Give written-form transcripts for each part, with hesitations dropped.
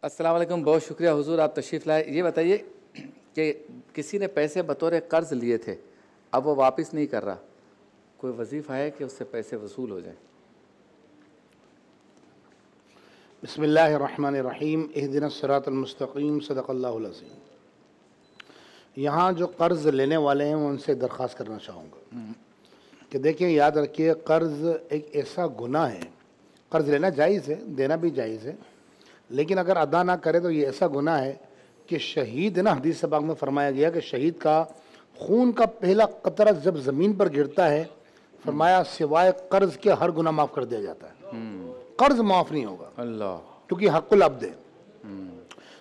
अस्सलाम वालेकुम, बहुत शुक्रिया हुजूर आप तशरीफ़ लाए। ये बताइए कि किसी ने पैसे बतौर कर्ज़ लिए थे, अब वो वापस नहीं कर रहा, कोई वजीफ़ा है कि उससे पैसे वसूल हो जाए? बिस्मिल्लाहिर्रहमानिर्रहीम इहदिनस सिरातल मुस्तक़ीम सदक़ल्लाहुल अज़ीम। यहाँ जो कर्ज़ लेने वाले हैं मैं उनसे दरख्वास्त करना चाहूँगा कि देखिए, याद रखिए, कर्ज़ एक ऐसा गुनाह है। कर्ज़ लेना जायज़ है, देना भी जायज़ है, लेकिन अगर अदा ना करे तो ये ऐसा गुनाह है कि शहीद ना, हदीस पाक में फरमाया गया कि शहीद का खून का पहला कतरा जब ज़मीन पर गिरता है, फरमाया सिवाय कर्ज़ के हर गुनाह माफ़ कर दिया जाता है। कर्ज़ माफ़ नहीं होगा अल्लाह, क्योंकि हक़ुल अब्द है।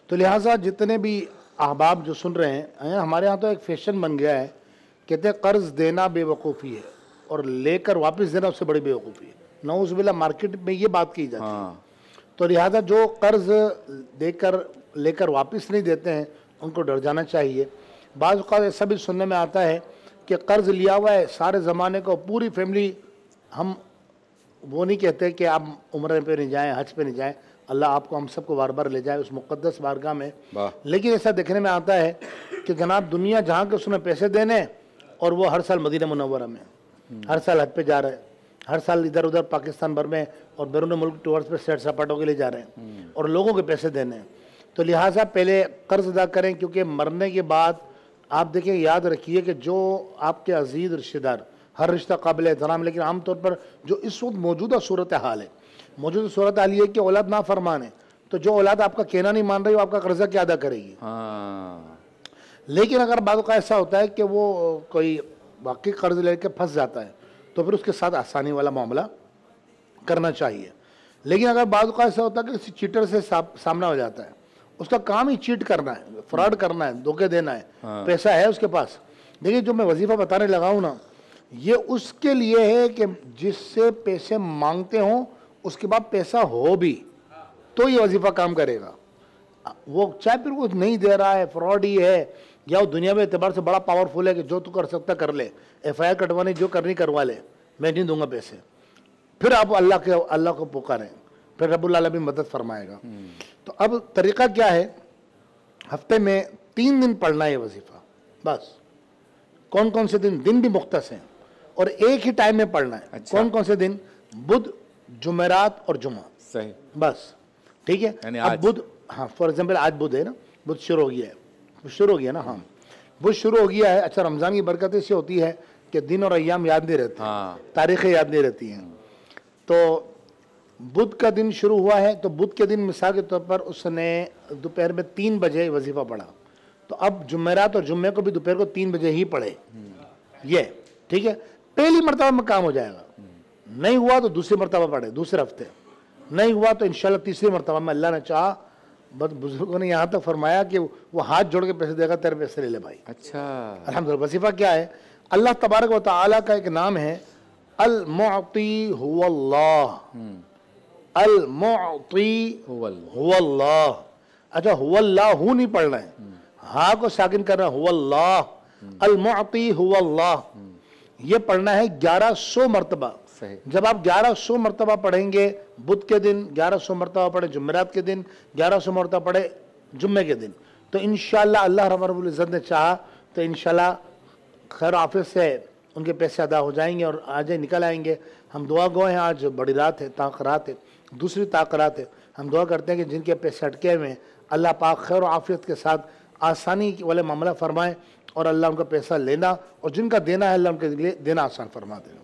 तो लिहाजा जितने भी अहबाब जो सुन रहे हैं, हमारे यहाँ तो एक फैशन बन गया है, कहते हैं कर्ज़ देना बेवकूफ़ी है और लेकर वापस देना उससे बड़ी बेवकूफ़ी है। नऊज़ुबिल्लाह, मार्केट में ये बात की जाती है। तो लिहाजा जो कर्ज़ देकर लेकर वापस नहीं देते हैं उनको डर जाना चाहिए। बाज़ औक़ात ऐसा भी सुनने में आता है कि कर्ज़ लिया हुआ है सारे ज़माने को, पूरी फैमिली, हम वो नहीं कहते कि आप उम्र पे नहीं जाएं, हज पे नहीं जाएं, अल्लाह आपको हम सबको बार बार ले जाए उस मुक़द्दस बारगाह में, लेकिन ऐसा देखने में आता है कि जनाब दुनिया जहाँ के उसमें पैसे देने और वो हर साल मदीना मुनव्वरा में, हर साल हज पे जा रहे हैं, हर साल इधर उधर पाकिस्तान भर में और बैरून मुल्क टूर्स पे सैर सपाटों के लिए जा रहे हैं और लोगों के पैसे देने हैं। तो लिहाजा पहले कर्ज़ अदा करें, क्योंकि मरने के बाद आप देखें, याद रखिए कि जो आपके अजीज़ रिश्तेदार, हर रिश्ता काबिल एहतराम, लेकिन आमतौर पर जो इस वक्त मौजूदा सूरत हाल है, मौजूदा सूरत हाल ये कि औलाद ना फरमान है, तो जो औलाद आपका कहना नहीं मान रही वो आपका कर्जा क्या अदा करेगी। लेकिन अगर बाद का ऐसा होता है कि वो कोई वाकई कर्ज लेके फंस जाता है तो फिर उसके साथ आसानी वाला मामला करना चाहिए। लेकिन अगर बाद का ऐसा होता है कि किसी चीटर से सामना हो जाता है, उसका काम ही चीट करना है, फ्रॉड करना है, धोखे देना है, पैसा है उसके पास। देखिए, जो मैं वजीफा बताने लगा हूँ ना, ये उसके लिए है कि जिससे पैसे मांगते हों उसके बाद पैसा हो भी तो ये वजीफा काम करेगा। वो चाहे फिर वो नहीं दे रहा है, फ्रॉड ही है, या वो दुनिया में एतबार से बड़ा पावरफुल है कि जो तू कर सकता कर ले, FIR कटवानी जो करनी करवा ले, मैं नहीं दूंगा पैसे, फिर आप अल्लाह को पुकारें, फिर रब्बुल आलमीन मदद फरमाएगा। तो अब तरीका क्या है, हफ्ते में 3 दिन पढ़ना है वजीफा बस। कौन कौन से दिन भी मुख्तस हैं और एक ही टाइम में पढ़ना है। अच्छा। कौन कौन से दिन? बुध, जुमेरात और जुमा। सही, बस, ठीक है। अब बुध, हाँ, फॉर एग्जाम्पल आज बुध है ना, बुध शुरू हो गया है, हाँ, बुध शुरू हो गया है। अच्छा, रमज़ान की बरकत इससे होती है कि दिन और अय्याम याद नहीं रहते, तारीखें याद नहीं रहती हैं। तो बुध का दिन शुरू हुआ है, तो बुध के दिन मिसाल के तौर पर उसने दोपहर में 3 बजे वजीफा पढ़ा, तो अब जुमेरात और जुम्मे को भी दोपहर को 3 बजे ही पढ़े, ये ठीक है। पहली मरतबा में काम हो जाएगा, नहीं हुआ तो दूसरी मरतबा पढ़े, दूसरे हफ्ते नहीं हुआ तो इंशाल्लाह तीसरी मरतबा में, अल्लाह ने चाहा। बस बुजुर्गों ने यहाँ तक फरमाया कि वो हाथ जोड़ के पैसे देगा, तेरे पैसे ले ले भाई। अच्छा, अल्हम्दुलिल्लाह। वजीफा क्या है? अल्लाह तबारक व तआला का एक नाम है अल मुअती हुवल्लाह, अल मुअती हुवल्लाह। अच्छा, हुवल्लाहु नहीं पढ़ना है, हाँ को साकिन करना, हुवल्लाह, अल मुअती हुवल्लाह, ये पढ़ना है 1100 मरतबा। जब आप 1100 मरतबा पढ़ेंगे, बुध के दिन 1100 मरतबा पढ़े, जुमेरात के दिन 1100 मरतबा पढ़े, जुम्मे के दिन, तो इंशाअल्लाह अल्लाह रब्बुल इज़्ज़त ने चाहा तो इंशाअल्लाह खैर आफियत से उनके पैसे अदा हो जाएंगे और आज निकल आएंगे। हम दुआ गो हैं, आज बड़ी रात है, ताक़रात है, दूसरी ताक़रात है। हम दुआ करते हैं कि जिनके पैसे अटके हुए हैं अल्लाह पाक खैर आफियत के साथ आसानी वाले मामला फरमाएँ और अल्लाह उनका पैसा लेना और जिनका देना है अल्लाह उनके लिए देना आसान फरमा देना।